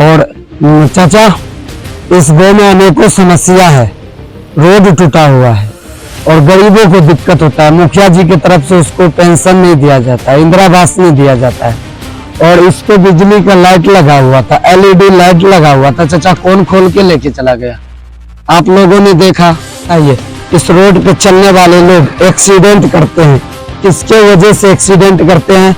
और चाचा, इस गांव में अनेकों समस्या है। रोड टूटा हुआ है और गरीबों को दिक्कत होता है। मुखिया जी की तरफ से उसको पेंशन नहीं दिया जाता है, इंदिरा आवास नहीं दिया जाता है, और इस पे बिजली का लाइट लगा हुआ था, एलईडी लाइट लगा हुआ था। चाचा, कौन खोल के लेके चला गया? आप लोगों ने देखा। आइए, इस रोड पे चलने वाले लोग एक्सीडेंट करते हैं। किसके वजह से एक्सीडेंट करते हैं?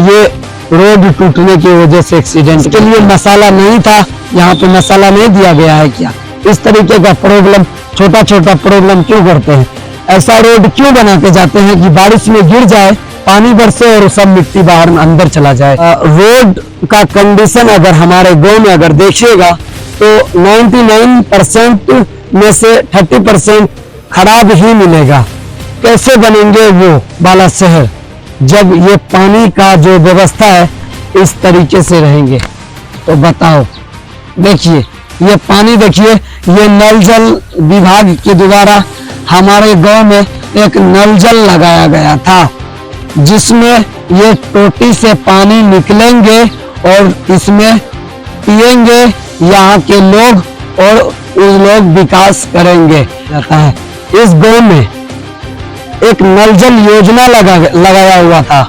ये रोड टूटने की वजह से एक्सीडेंट। के लिए मसाला नहीं था, यहाँ पे मसाला नहीं दिया गया है क्या? इस तरीके का प्रॉब्लम, छोटा छोटा प्रॉब्लम क्यों करते हैं? ऐसा रोड क्यों बना के जाते हैं कि बारिश में गिर जाए, पानी बरसे और सब मिट्टी बाहर अंदर चला जाए? रोड का कंडीशन अगर हमारे गांव में अगर देखिएगा तो 99% में से 30% खराब ही मिलेगा। कैसे बनेंगे वो वाला शहर जब ये पानी का जो व्यवस्था है इस तरीके से रहेंगे? तो बताओ। देखिए, ये पानी देखिए, ये नल जल विभाग के द्वारा हमारे गांव में एक नल जल लगाया गया था, जिसमें ये टोटी से पानी निकलेंगे और इसमें पिएंगे यहाँ के लोग और उस लोग विकास करेंगे। रहता है इस गांव में एक नल जल योजना लगाया हुआ था।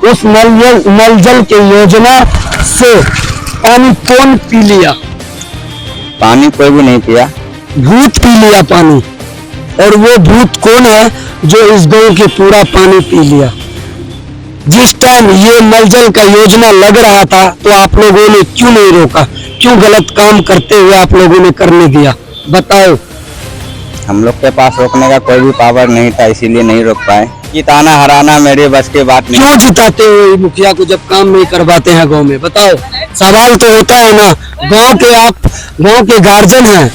उस नल जल के योजना से पानी कौन पी लिया? पानी कोई भी नहीं पिया, भूत पी लिया पानी। और वो भूत कौन है जो इस गांव के पूरा पानी पी लिया? जिस टाइम ये नल जल का योजना लग रहा था तो आप लोगों ने क्यों नहीं रोका? क्यों गलत काम करते हुए आप लोगों ने करने दिया? बताओ। हम लोग के पास रोकने का कोई भी पावर नहीं था, इसीलिए नहीं रोक पाए। जिताना हराना मेरे बस की बात नहीं। क्यों जिताते हो मुखिया को जब काम नहीं करवाते हैं गांव में? बताओ। सवाल तो होता है ना, आप गांव के गार्जियन हैं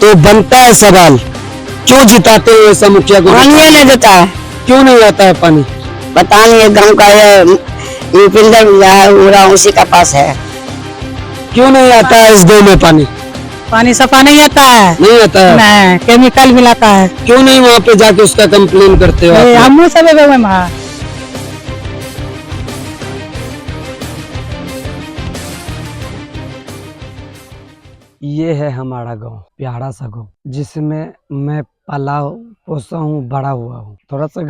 तो बनता है सवाल, क्यों जिताते हो ऐसा मुखिया को? पानी नहीं देता है। क्यों नहीं आता है पानी? पता नहीं, गांव का ये पिल्लर उसी का पास है। क्यों नहीं आता है इस गांव में पानी? पानी सफा नहीं आता है। नहीं आता है? नहीं, केमिकल मिलाता है। क्यों नहीं वहाँ पे जाके उसका कंप्लेन करते हो? हम सब ये है हमारा गांव, प्यारा सा गांव, जिसमें मैं पला पोसा हूँ, बड़ा हुआ हूँ। थोड़ा सा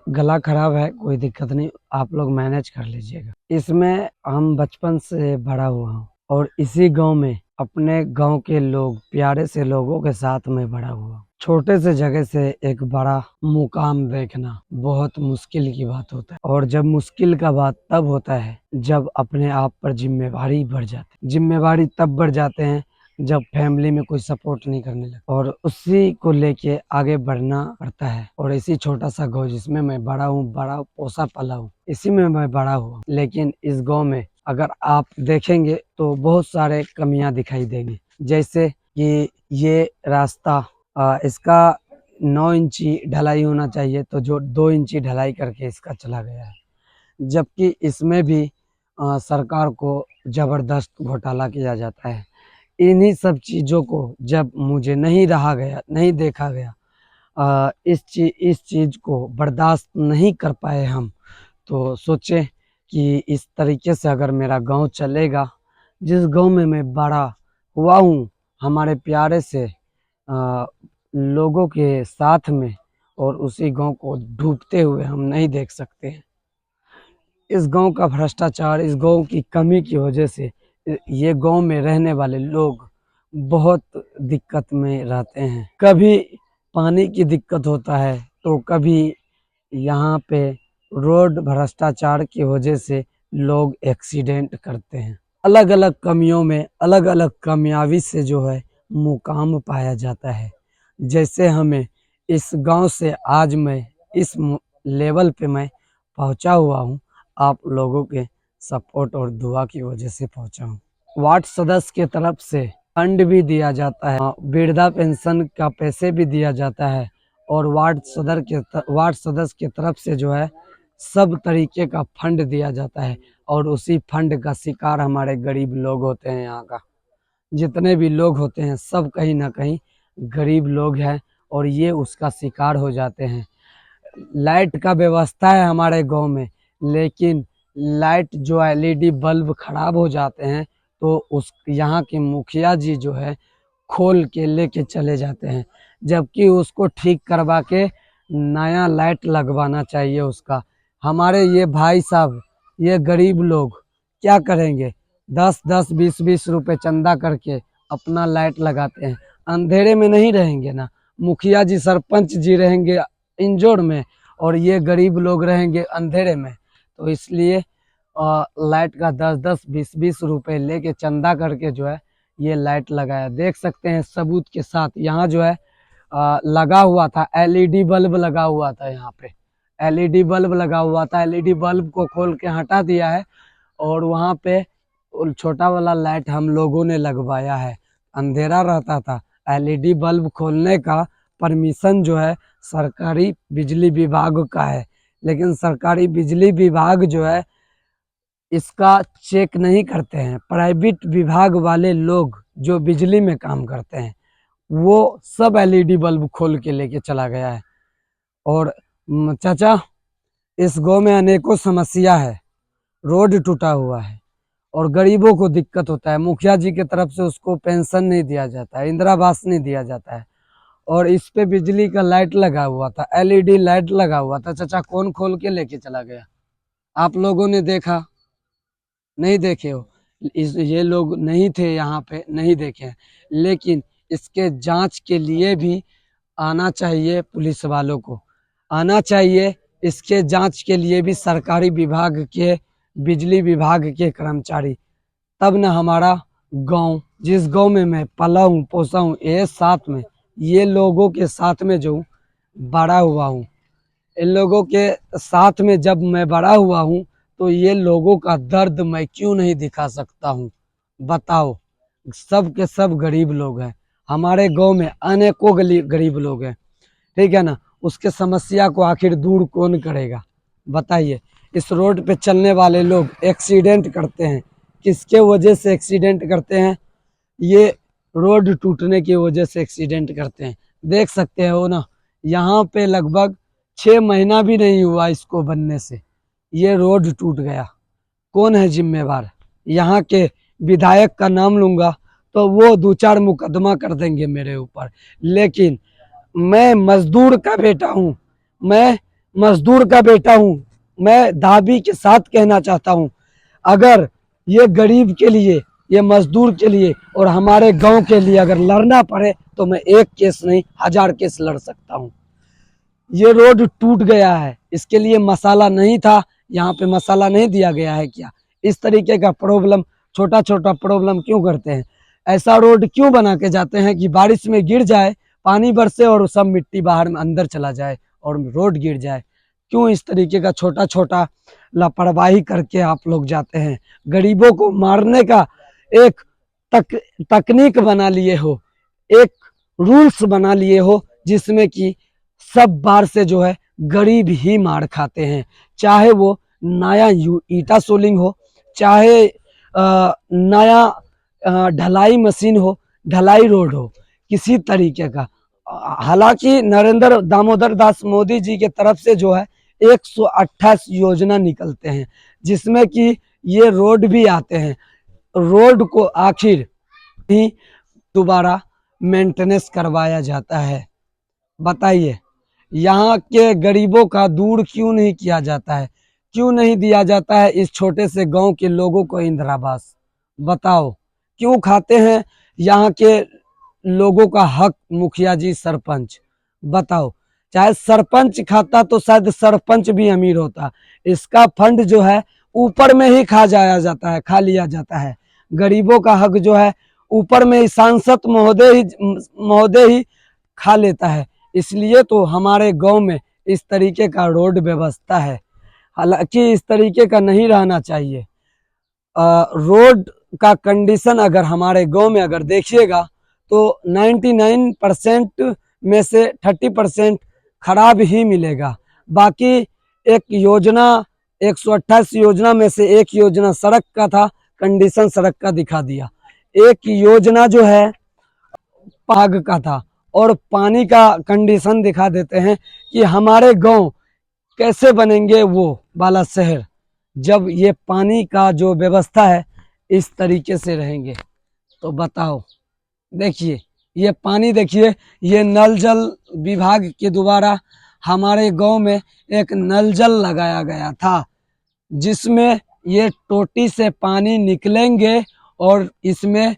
गला खराब है, कोई दिक्कत नहीं, आप लोग मैनेज कर लीजिएगा। इसमें हम बचपन से बड़ा हुआ हूँ और इसी गांव में अपने गांव के लोग, प्यारे से लोगों के साथ में बड़ा हुआ। छोटे से जगह से एक बड़ा मुकाम देखना बहुत मुश्किल की बात होता है, और जब मुश्किल का बात तब होता है जब अपने आप पर जिम्मेवारी बढ़ जाती है। जिम्मेवारी तब बढ़ जाते हैं जब फैमिली में कोई सपोर्ट नहीं करने लगता, और उसी को लेके आगे बढ़ना पड़ता है। और इसी छोटा सा गाँव जिसमें मैं बड़ा हूँ, बड़ा पोसा पला हूँ, इसी में मैं बड़ा हुआ। लेकिन इस गाँव में अगर आप देखेंगे तो बहुत सारे कमियां दिखाई देंगी। जैसे कि ये रास्ता, इसका 9 इंची ढलाई होना चाहिए, तो जो 2 इंची ढलाई करके इसका चला गया है। जबकि इसमें भी सरकार को जबरदस्त घोटाला किया जाता है। इन्हीं सब चीज़ों को जब मुझे नहीं देखा गया, इस चीज़ को बर्दाश्त नहीं कर पाए हम, तो सोचे कि इस तरीके से अगर मेरा गांव चलेगा, जिस गांव में मैं बड़ा हुआ हूँ, हमारे प्यारे से लोगों के साथ में, और उसी गांव को डूबते हुए हम नहीं देख सकते हैं। इस गांव का भ्रष्टाचार, इस गांव की कमी की वजह से ये गांव में रहने वाले लोग बहुत दिक्कत में रहते हैं। कभी पानी की दिक्कत होता है तो कभी यहाँ पे रोड भ्रष्टाचार की वजह से लोग एक्सीडेंट करते हैं। अलग अलग कमियों में अलग अलग कामयाबी से जो है मुकाम पाया जाता है। जैसे हमें इस गांव से आज मैं इस लेवल पे मैं पहुंचा हुआ हूं, आप लोगों के सपोर्ट और दुआ की वजह से पहुंचा हूं। वार्ड सदस्य के तरफ से फंड भी दिया जाता है, वृद्धा पेंशन का पैसे भी दिया जाता है, और वार्ड सदस्य के तरफ से जो है सब तरीके का फंड दिया जाता है। और उसी फंड का शिकार हमारे गरीब लोग होते हैं। यहाँ का जितने भी लोग होते हैं सब कहीं ना कहीं गरीब लोग हैं, और ये उसका शिकार हो जाते हैं। लाइट का व्यवस्था है हमारे गांव में, लेकिन लाइट जो एलईडी बल्ब खराब हो जाते हैं तो उस यहाँ के मुखिया जी जो है खोल के लेके चले जाते हैं, जबकि उसको ठीक करवा के नया लाइट लगवाना चाहिए उसका। हमारे ये भाई साहब, ये गरीब लोग क्या करेंगे, 10-10 20-20 रुपए चंदा करके अपना लाइट लगाते हैं। अंधेरे में नहीं रहेंगे ना, मुखिया जी सरपंच जी रहेंगे इंजोर में और ये गरीब लोग रहेंगे अंधेरे में। तो इसलिए लाइट का 10-10 20-20 रुपए लेके चंदा करके जो है ये लाइट लगाया। देख सकते हैं सबूत के साथ। यहाँ जो है लगा हुआ था एलईडी बल्ब लगा हुआ था, यहाँ पे एलईडी बल्ब लगा हुआ था। एलईडी बल्ब को खोल के हटा दिया है और वहाँ पे छोटा वाला लाइट हम लोगों ने लगवाया है। अंधेरा रहता था, एलईडी बल्ब खोलने का परमिशन जो है सरकारी बिजली विभाग का है, लेकिन सरकारी बिजली विभाग जो है इसका चेक नहीं करते हैं। प्राइवेट विभाग वाले लोग जो बिजली में काम करते हैं वो सब एलईडी बल्ब खोल के लेके चला गया है। और चाचा, इस गांव में अनेकों समस्या है, रोड टूटा हुआ है और गरीबों को दिक्कत होता है। मुखिया जी की तरफ से उसको पेंशन नहीं दिया जाता है, इंदिरा आवास नहीं दिया जाता है और इस पे बिजली का लाइट लगा हुआ था, एलईडी लाइट लगा हुआ था। चाचा, कौन खोल के लेके चला गया? आप लोगों ने देखा? नहीं देखे हो? ये लोग नहीं थे यहाँ पे, नहीं देखे, लेकिन इसके जांच के लिए भी आना चाहिए, पुलिस वालों को आना चाहिए। इसके जांच के लिए भी सरकारी विभाग के, बिजली विभाग के कर्मचारी, तब न हमारा गांव, जिस गांव में मैं पला हूँ पोसा हूँ, ये साथ में ये लोगों के साथ में जो बड़ा हुआ हूँ, इन लोगों के साथ में जब मैं बड़ा हुआ हूँ तो ये लोगों का दर्द मैं क्यों नहीं दिखा सकता हूँ? बताओ। सब के सब गरीब लोग हैं हमारे गांव में, अनेकों गरीब लोग हैं, ठीक है ना। उसके समस्या को आखिर दूर कौन करेगा? बताइए। इस रोड पे चलने वाले लोग एक्सीडेंट करते हैं, किसके वजह से एक्सीडेंट करते हैं? ये रोड टूटने की वजह से एक्सीडेंट करते हैं। देख सकते हो ना, यहाँ पे लगभग 6 महीना भी नहीं हुआ इसको बनने से, ये रोड टूट गया। कौन है जिम्मेवार? यहाँ के विधायक का नाम लूंगा तो वो 2-4 मुकदमा कर देंगे मेरे ऊपर, लेकिन मैं मजदूर का बेटा हूँ, मैं मजदूर का बेटा हूँ। मैं दाबी के साथ कहना चाहता हूँ, अगर ये गरीब के लिए, ये मजदूर के लिए और हमारे गांव के लिए अगर लड़ना पड़े तो मैं 1 केस नहीं 1000 केस लड़ सकता हूँ। ये रोड टूट गया है, इसके लिए मसाला नहीं था, यहाँ पे मसाला नहीं दिया गया है क्या? इस तरीके का प्रॉब्लम, छोटा छोटा प्रॉब्लम क्यों करते हैं? ऐसा रोड क्यों बना के जाते हैं कि बारिश में गिर जाए, पानी बरसे और सब मिट्टी बाहर में अंदर चला जाए और रोड गिर जाए? क्यों इस तरीके का छोटा छोटा लापरवाही करके आप लोग जाते हैं? गरीबों को मारने का एक तकनीक बना लिए हो, एक रूल्स बना लिए हो, जिसमें कि सब बार से जो है गरीब ही मार खाते हैं। चाहे वो नया ईटा सोलिंग हो, चाहे नया ढलाई मशीन हो, ढलाई रोड हो, किसी तरीके का। हालांकि नरेंद्र दामोदर दास मोदी जी के तरफ से जो है 128 योजना निकलते हैं, जिसमें कि ये रोड भी आते हैं। रोड को आखिर ही दोबारा मेंटेनेंस करवाया जाता है। बताइए, यहाँ के गरीबों का दूर क्यों नहीं किया जाता है? क्यों नहीं दिया जाता है इस छोटे से गांव के लोगों को इंदिरा आवास? बताओ, क्यों खाते हैं यहाँ के लोगों का हक मुखिया जी, सरपंच? बताओ। चाहे सरपंच खाता तो शायद सरपंच भी अमीर होता। इसका फंड जो है ऊपर में ही खा लिया जाता है। गरीबों का हक जो है ऊपर में ही सांसद महोदय ही खा लेता है। इसलिए तो हमारे गांव में इस तरीके का रोड व्यवस्था है, हालांकि इस तरीके का नहीं रहना चाहिए। रोड का कंडीशन अगर हमारे गांव में अगर देखिएगा तो 99% में से 30% खराब ही मिलेगा। बाकी एक योजना, 128 योजना में से एक योजना सड़क का था, कंडीशन सड़क का दिखा दिया। एक योजना जो है पाग का था और पानी का कंडीशन दिखा देते हैं कि हमारे गांव कैसे बनेंगे वो वाला शहर, जब ये पानी का जो व्यवस्था है इस तरीके से रहेंगे तो बताओ। देखिए ये पानी, देखिए ये नल जल विभाग के द्वारा हमारे गांव में एक नल जल लगाया गया था, जिसमें ये टोटी से पानी निकलेंगे और इसमें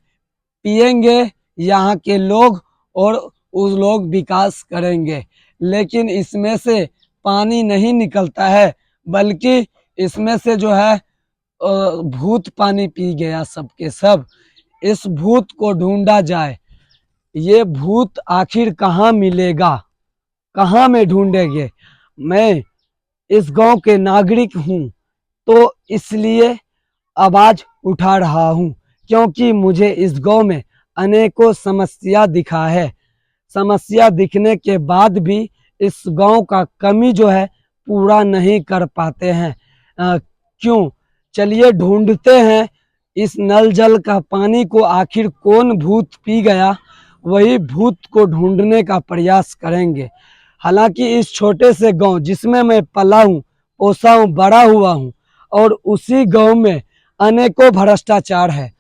पिएंगे यहाँ के लोग और उस लोग विकास करेंगे। लेकिन इसमें से पानी नहीं निकलता है, बल्कि इसमें से जो है भूत पानी पी गया सबके सब। इस भूत को ढूंढा जाए, ये भूत आखिर कहाँ मिलेगा, कहाँ में ढूंढेंगे। मैं इस गांव के नागरिक हूँ तो इसलिए आवाज उठा रहा हूँ, क्योंकि मुझे इस गांव में अनेकों समस्या दिखा है। समस्या दिखने के बाद भी इस गांव का कमी जो है पूरा नहीं कर पाते हैं। क्यों? चलिए ढूंढते हैं इस नल जल का पानी को, आखिर कौन भूत पी गया, वही भूत को ढूंढने का प्रयास करेंगे। हालांकि इस छोटे से गांव जिसमें मैं पला हूँ, पोसा हूँ, बड़ा हुआ हूँ, और उसी गांव में अनेकों भ्रष्टाचार है,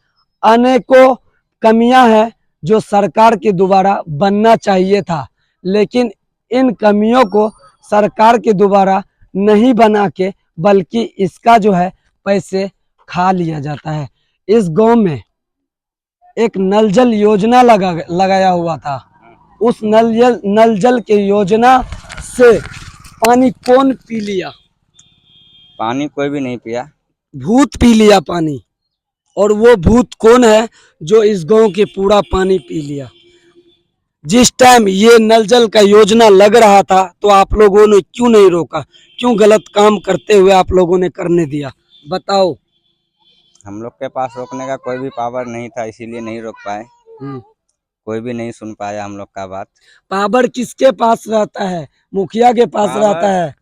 अनेकों कमियां हैं जो सरकार के द्वारा बनना चाहिए था, लेकिन इन कमियों को सरकार के द्वारा नहीं बना के बल्कि इसका जो है पैसे खा लिया जाता है। इस गांव में एक नल जल योजना लगाया हुआ था। उस नल जल के योजना से पानी कौन पी लिया? पानी कोई भी नहीं पिया, भूत पी लिया पानी। और वो भूत कौन है जो इस गांव के पूरा पानी पी लिया? जिस टाइम ये नल जल का योजना लग रहा था तो आप लोगों ने क्यों नहीं रोका? क्यों गलत काम करते हुए आप लोगों ने करने दिया? बताओ। हम लोग के पास रोकने का कोई भी पावर नहीं था, इसीलिए नहीं रोक पाए। कोई भी नहीं सुन पाया हम लोग का बात। पावर किसके पास रहता है? मुखिया के पास पावर रहता है,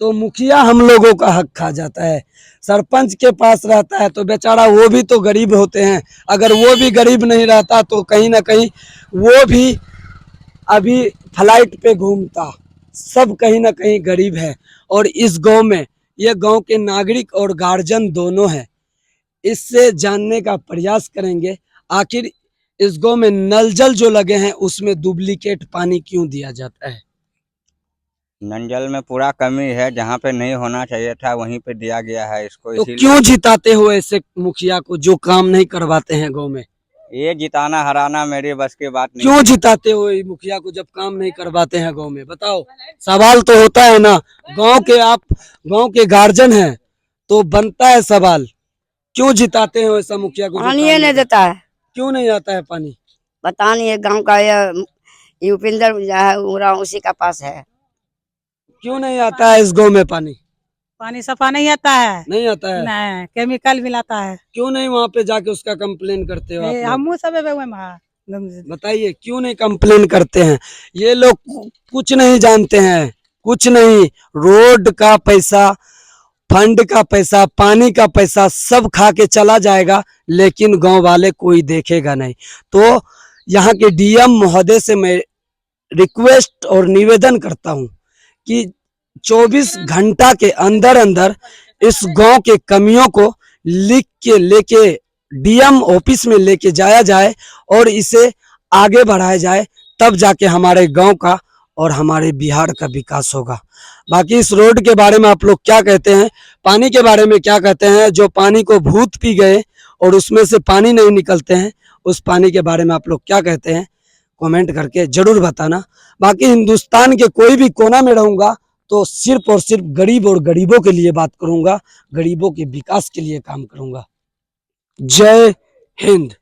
तो मुखिया हम लोगों का हक खा जाता है। सरपंच के पास रहता है तो बेचारा वो भी तो गरीब होते हैं। अगर वो भी गरीब नहीं रहता तो कहीं ना कहीं वो भी अभी फ्लाइट पे घूमता। सब कहीं ना कहीं गरीब है। और इस गांव में ये गांव के नागरिक और गार्जियन दोनों हैं। इससे जानने का प्रयास करेंगे आखिर इस गांव में नल जल जो लगे हैं उसमें डुप्लीकेट पानी क्यों दिया जाता है? नल जल में पूरा कमी है, जहाँ पे नहीं होना चाहिए था वहीं पे दिया गया है इसको। तो इसीलिए क्यों जिताते हो ऐसे मुखिया को जो काम नहीं करवाते हैं गांव में? ये जिताना हराना मेरी बस की बात नहीं। क्यों जिताते हो ये मुखिया को जब काम नहीं करवाते हैं गांव में? बताओ। सवाल तो होता है ना, गांव के आप गांव के गार्जियन हैं तो बनता है सवाल, क्यों जिताते हो ऐसा मुखिया को? पानी ये नहीं देता है, क्यों नहीं आता है पानी? पता नहीं, गांव का ये उपिंदर है उसी का पास है। क्यों नहीं आता है इस गांव में पानी? पानी सफा नहीं आता है, नहीं आता है। नहीं, केमिकल मिलाता है। क्यों नहीं वहाँ पे जाके उसका कंप्लेन करते हो आप लोग? हम सब बताइए क्यों नहीं कंप्लेन करते हैं? ये लोग कुछ नहीं जानते हैं, कुछ नहीं। रोड का पैसा, फंड का पैसा, पानी का पैसा सब खा के चला जाएगा, लेकिन गांव वाले कोई देखेगा नहीं। तो यहाँ के डीएम महोदय से मैं रिक्वेस्ट और निवेदन करता हूँ कि 24 घंटा के अंदर अंदर इस गांव के कमियों को लिख के लेके डीएम ऑफिस में लेके जाया जाए और इसे आगे बढ़ाया जाए, तब जाके हमारे गांव का और हमारे बिहार का विकास होगा। बाकी इस रोड के बारे में आप लोग क्या कहते हैं? पानी के बारे में क्या कहते हैं? जो पानी को भूत पी गए और उसमें से पानी नहीं निकलते हैं, उस पानी के बारे में आप लोग क्या कहते हैं? कमेंट करके जरूर बताना। बाकी हिंदुस्तान के कोई भी कोना में रहूंगा तो सिर्फ और सिर्फ गरीब और गरीबों के लिए बात करूंगा, गरीबों के विकास के लिए काम करूंगा। जय हिंद।